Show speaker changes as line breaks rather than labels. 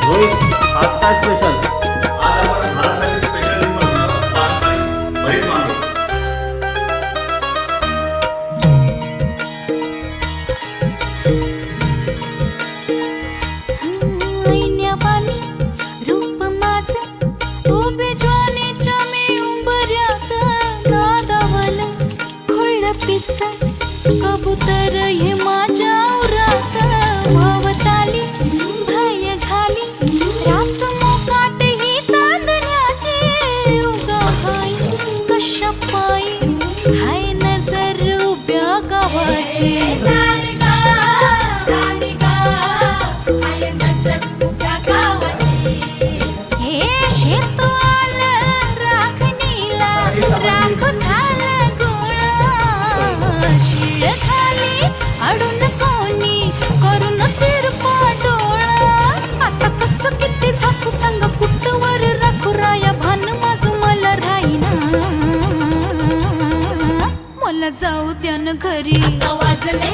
रोहित, आज काय स्पेशल?
आज आपण घरासाठी स्पेशल डिश बनवतो पालक आणि भरीत वांगे.
ऐन्यावानी रूप माझं उभे ज्वानीच्या मी उंबऱ्यात नादावलं खुळं पिस कबूतर हे माझ्या उरात वावताली भय झाली रात मोकाट ही चांदण्याची उगा हाय कशा पायी हाय नजर उभ्या गावाची अडून कोणी करून तिरपा डोळा आता कसं किती झाकू सांग कुठवर राखू राया भान माझं मला राहीना मला जाऊ द्या न घरी वाजले